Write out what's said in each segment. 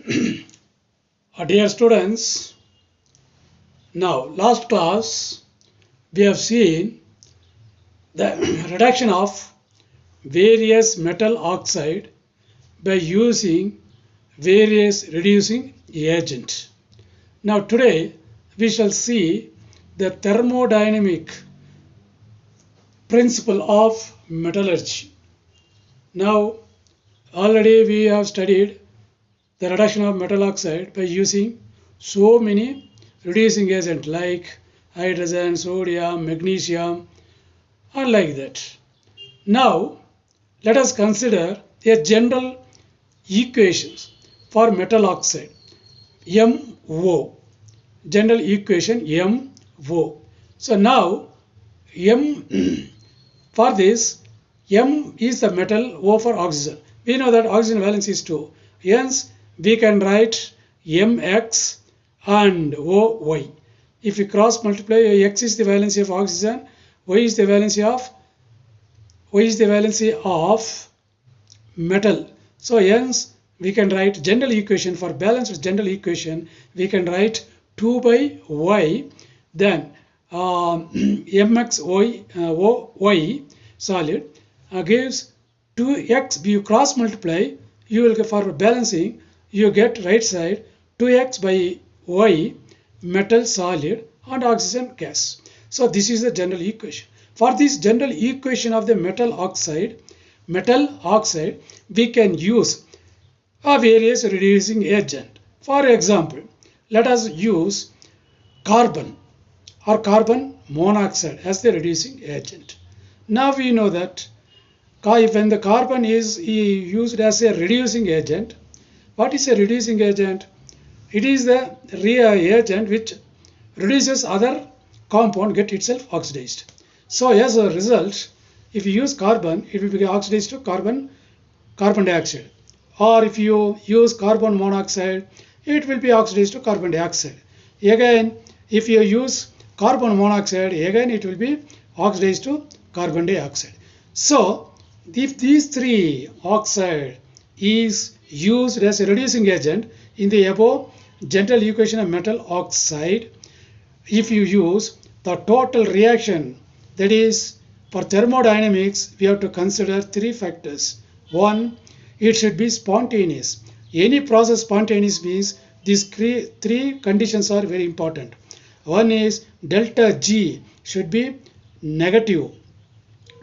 Dear students, now last class we have seen the reduction of various metal oxide by using various reducing agent. Now today we shall see the thermodynamic principle of metallurgy. Now already we have studied the reduction of metal oxide by using so many reducing agents like hydrogen, sodium, magnesium, and like that. Now let us consider a general equations for metal oxide MO. General equation MO. So now M for this, M is the metal, O for oxygen. We know that oxygen valence is 2. Hence we can write Mx and Oy. If we cross multiply, X is the valency of oxygen, Y is the valency of metal. So hence we can write general equation for balanced general equation. We can write 2 by Y, then Mx Oy solid gives 2x. You cross multiply, you will get, for balancing you get right side 2x by y metal solid and oxygen gas. So this is the general equation. For this general equation of the metal oxide we can use a various reducing agent. For example, let us use carbon or carbon monoxide as the reducing agent. Now we know that when the carbon is used as a reducing agent, what is a reducing agent? It is the reagent which reduces other compound get itself oxidized. So as a result, if you use carbon, it will be oxidized to carbon dioxide. Or if you use carbon monoxide, it will be oxidized to carbon dioxide. Again, if you use carbon monoxide, again it will be oxidized to carbon dioxide. So if these three oxide is used as a reducing agent in the above general equation of metal oxide, if you use the total reaction, that is for thermodynamics we have to consider three factors. One, it should be spontaneous. Any process spontaneous means these three conditions are very important. One is delta G should be negative,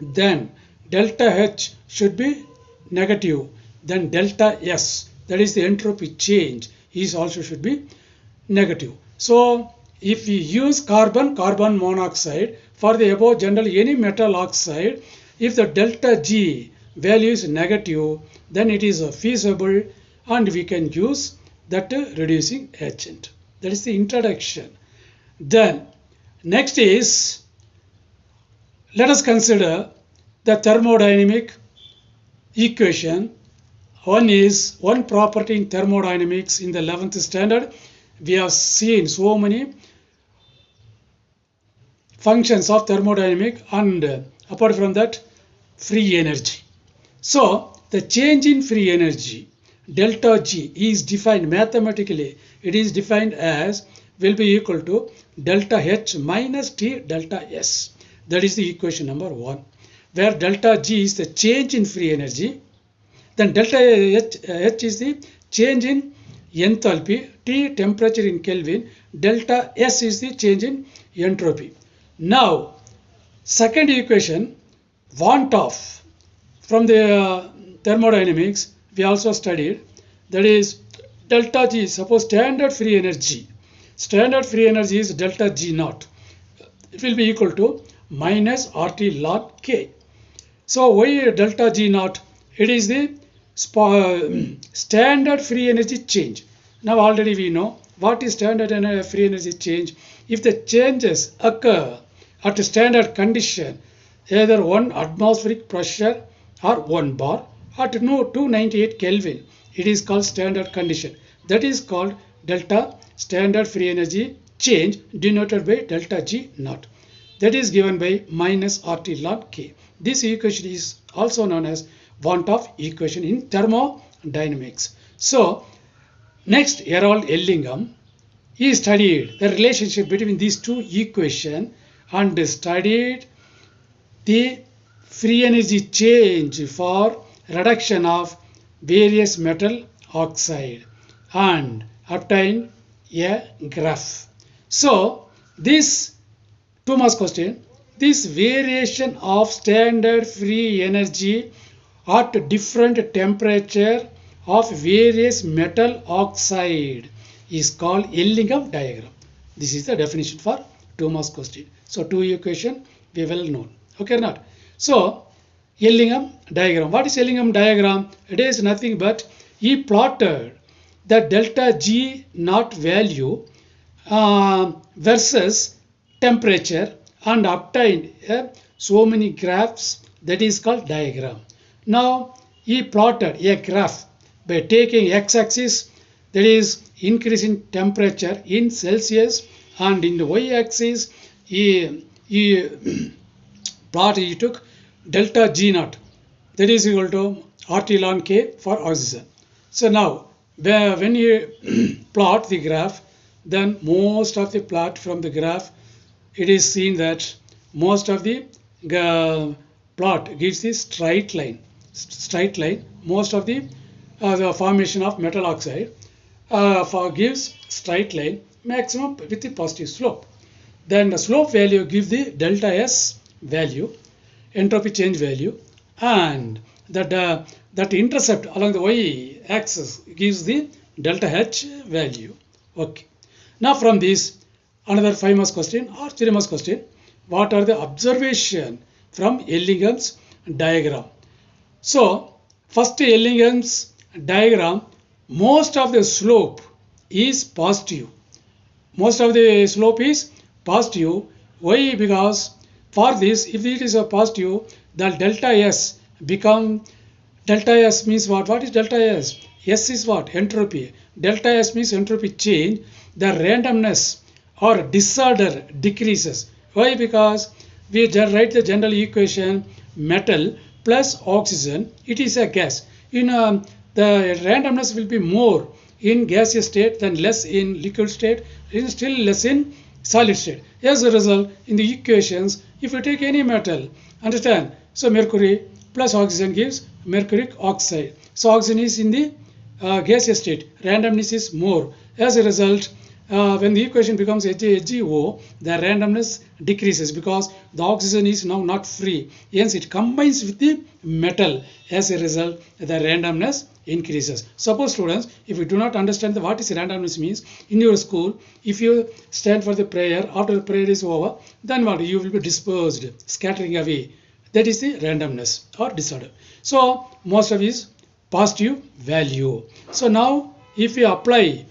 then delta H should be negative, then delta S, that is the entropy change, is also should be negative. So if we use carbon monoxide for the above general any metal oxide, if the delta G value is negative, then it is feasible and we can use that reducing agent. That is the introduction. Then next is, let us consider the thermodynamic equation. One property in thermodynamics in the 11th standard. We have seen so many functions of thermodynamic, and apart from that, free energy. So the change in free energy delta G is defined mathematically. It is defined as will be equal to delta H minus T delta S. That is the equation number 1, where delta G is the change in free energy, then delta H is the change in enthalpy, T temperature in Kelvin, delta S is the change in entropy. Now second equation, want of, from the thermodynamics we also studied, that is delta G. Suppose standard free energy is delta G naught. It will be equal to minus RT log K. So why delta G naught? It is the standard free energy change. Now already we know what is standard free energy change. If the changes occur at a standard condition, either 1 atmospheric pressure or 1 bar at 298 Kelvin, it is called standard condition. That is called delta standard free energy change, denoted by delta G naught. That is given by minus RT log K. This equation is also known as want of equation in thermodynamics. So Next, Harold Ellingham, he studied the relationship between these two equations and studied the free energy change for reduction of various metal oxide and obtained a graph. So this 2 marks question, this variation of standard free energy at different temperature of various metal oxide is called Ellingham diagram. This is the definition for 2 marks question. So two equation we well known. Okay or not? So Ellingham diagram. What is Ellingham diagram? It is nothing but he plotted the delta G naught value versus temperature and obtained so many graphs, that is called diagram. Now he plotted a graph by taking x-axis, that is increase in temperature in Celsius, and in the y-axis he took delta G naught, that is equal to RT ln K for oxygen. So now when you plot the graph, then most of the plot from the graph, it is seen that most of the plot gives the straight line. Most of the formation of metal oxide gives straight line, maximum with the positive slope. Then the slope value gives the delta S value, entropy change value, and that intercept along the y axis gives the delta H value. Okay. Now from this, another 5 marks question or 3 marks question, what are the observation from Ellingham's diagram? So first, Ellingham's diagram, most of the slope is positive. Most of the slope is positive. Why? Because for this, if it is a positive, the delta S become, delta S means what? What is delta S? S is what? Entropy. Delta S means entropy change. The randomness or disorder decreases. Why? Because we write the general equation metal plus oxygen, it is a gas. The randomness will be more in gaseous state than less in liquid state, and still less in solid state. As a result, in the equations, if you take any metal, understand, so mercury plus oxygen gives mercuric oxide. So oxygen is in the gaseous state, randomness is more. As a result, when the equation becomes HgO, the randomness decreases because the oxygen is now not free. Hence, it combines with the metal. As a result, the randomness increases. Suppose students, if you do not understand what is randomness means, in your school, if you stand for the prayer, after the prayer is over, then what? You will be dispersed, scattering away. That is the randomness or disorder. So most of it is positive value. So now if you apply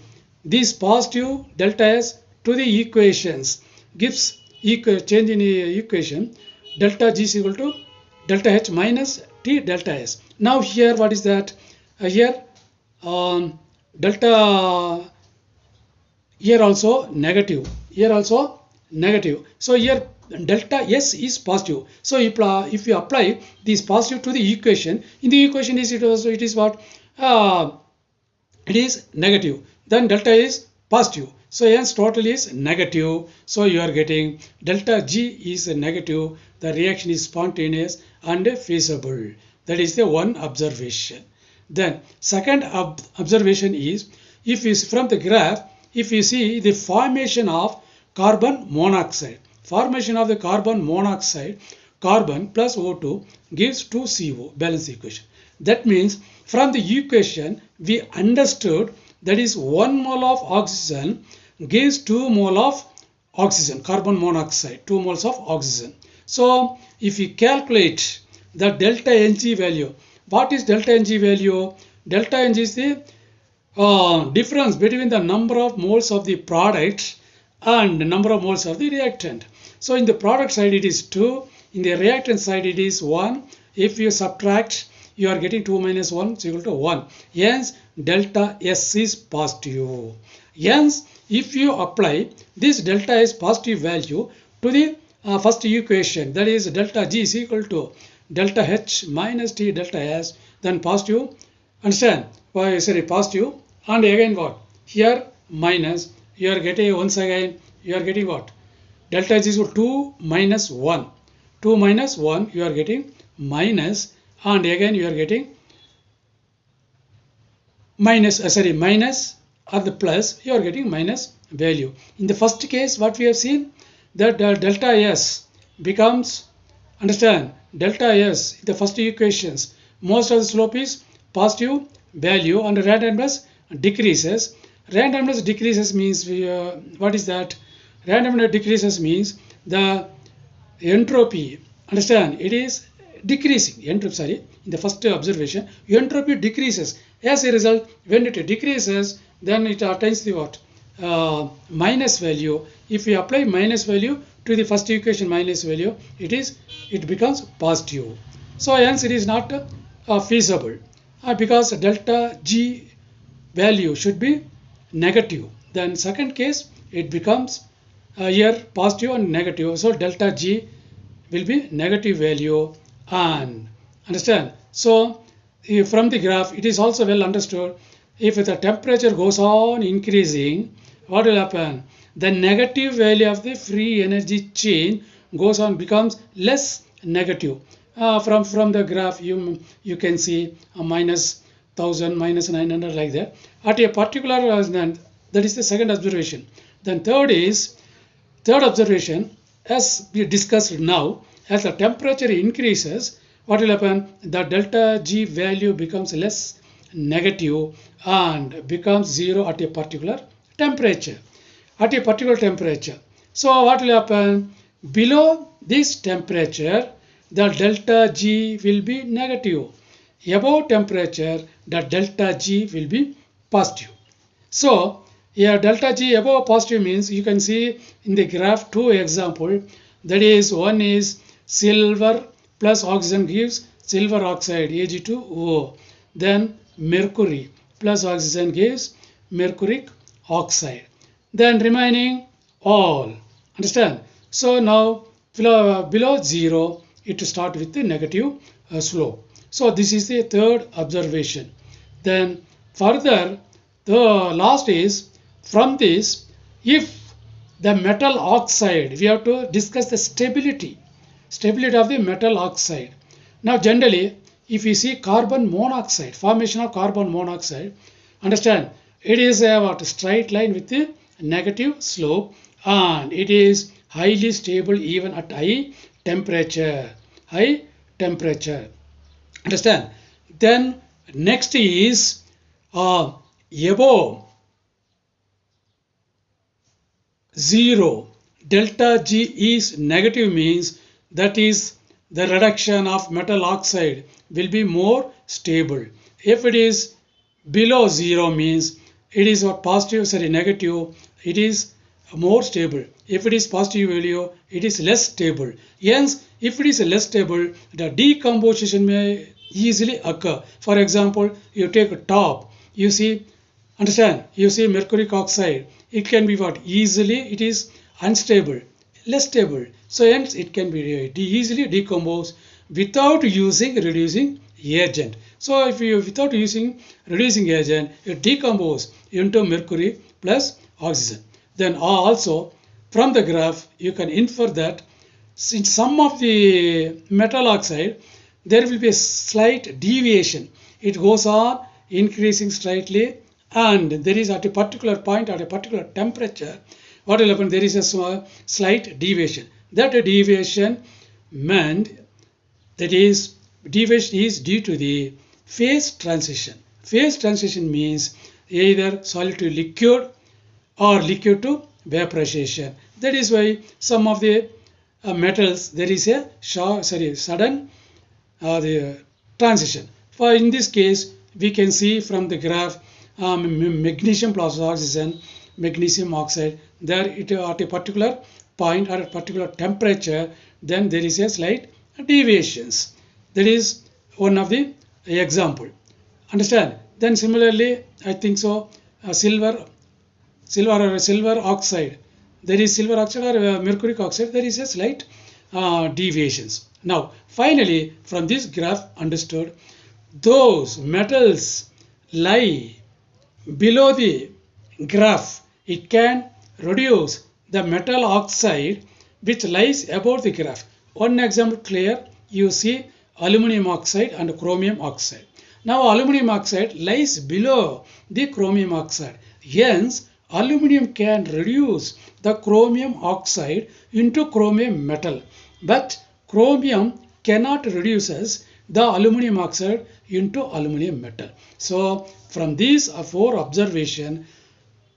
this positive delta S to the equations, gives change in the equation, delta G is equal to delta H minus T delta S. Now here what is that? Here delta, here also negative, here also negative. So here delta S is positive. So if you apply this positive to the equation, in the equation is it is what? It is negative. Then delta is positive. So hence total is negative. So you are getting delta G is negative. The reaction is spontaneous and feasible. That is the one observation. Then second observation is, if you from the graph, if you see the formation of carbon monoxide. Formation of the carbon monoxide, carbon plus O2 gives 2CO, balance equation. That means from the equation we understood that is 1 mole of oxygen gives 2 mole of oxygen, carbon monoxide, 2 moles of oxygen. So if we calculate the delta Ng value, what is delta Ng value? Delta Ng is the difference between the number of moles of the product and the number of moles of the reactant. So in the product side it is 2, in the reactant side it is 1. If you subtract, you are getting 2 minus 1 is equal to 1. Hence delta S is positive. Hence if you apply this delta S positive value to the first equation, that is delta G is equal to delta H minus T delta S, then positive, understand? Why? Sorry, positive, and again what? here minus, you are getting once again, you are getting what? Delta is equal to 2 minus 1. 2 minus 1, you are getting minus, and again you are getting minus, minus or the plus, you are getting minus value. In the first case, what we have seen, that delta S becomes, understand, delta S, the first equations, most of the slope is positive value and randomness decreases. Randomness decreases means, what is that? Randomness decreases means the entropy, understand, it is decreasing. Entropy, sorry, in the first observation, entropy decreases. As a result, when it decreases, then it attains the what? Minus value. If we apply minus value to the first equation, minus value, it becomes positive. So hence it is not feasible because delta G value should be negative. Then second case, it becomes here positive and negative. So delta G will be negative value, and understand. So from the graph, it is also well understood, if the temperature goes on increasing, what will happen? The negative value of the free energy chain goes on, becomes less negative. From the graph, you can see a minus 1000, minus 900, like that. At a particular, that is the second observation. Then third observation, as we discussed now, as the temperature increases, what will happen? The delta G value becomes less negative and becomes zero at a particular temperature. At a particular temperature. So what will happen? Below this temperature, the delta G will be negative. Above temperature, the delta G will be positive. So here delta G above positive means, you can see in the graph two example, that is, one is silver plus oxygen gives silver oxide Ag2O. Then mercury plus oxygen gives mercuric oxide. Then remaining all. Understand? So now below zero, it start with the negative slope. So this is the third observation. Then further, the last is, from this, if the metal oxide, we have to discuss the stability of the metal oxide. Now generally, if you see carbon monoxide, formation of carbon monoxide, understand, it is a straight line with the negative slope, and it is highly stable even at high temperature. Understand? Then next is above zero, delta G is negative, means that is the reduction of metal oxide will be more stable. If it is below zero, means it is what negative, it is more stable. If it is positive value, it is less stable. Hence, if it is less stable, the decomposition may easily occur. For example, you take a top, you see, understand, you see mercuric oxide, it can be what? Easily it is unstable, less stable. So hence it can be easily decomposed without using reducing agent. So if you without using reducing agent, it decomposes into mercury plus oxygen. Then also from the graph you can infer that in some of the metal oxide there will be a slight deviation. It goes on increasing slightly, and there is at a particular point, at a particular temperature, what will happen? There is a slight deviation. That deviation meant, that is, deviation is due to the phase transition. Phase transition means either solid to liquid or liquid to vaporization. That is why some of the metals, there is a sudden the transition. For in this case, we can see from the graph magnesium plus oxygen, magnesium oxide, there it at a particular point or a particular temperature, then there is a slight deviations. That is one of the example. Understand? Then similarly, I think so, silver oxide, there is silver oxide or mercuric oxide, there is a slight deviations. Now finally, from this graph understood, those metals lie below the graph. It can reduce the metal oxide which lies above the graph. One example clear, you see aluminum oxide and chromium oxide. Now aluminum oxide lies below the chromium oxide. Hence, aluminum can reduce the chromium oxide into chromium metal. But chromium cannot reduces the aluminum oxide into aluminum metal. So from these four observations,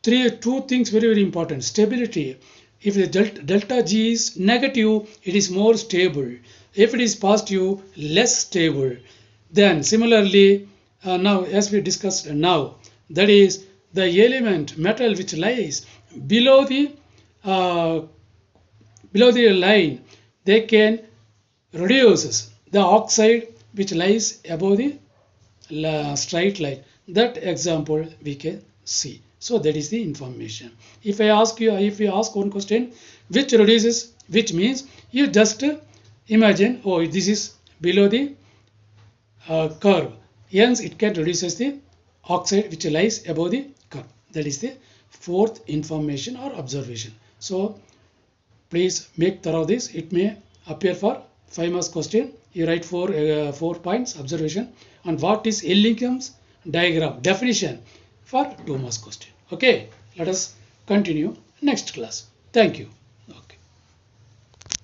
two things very important. Stability. If the delta G is negative, it is more stable. If it is positive, less stable. Then similarly, now as we discussed now, that is the element metal which lies below the uh, line, they can reduces the oxide which lies above the straight line. That example we can see. So that is the information. If I ask you, if you ask one question, which reduces, which means you just imagine, oh, this is below the curve. Hence, it can reduces the oxide which lies above the curve. That is the fourth information or observation. So please make thorough this. It may appear for 5 marks question. You write 4 points observation and what is Ellingham's diagram definition for 2 marks question. Okay, let us continue next class. Thank you.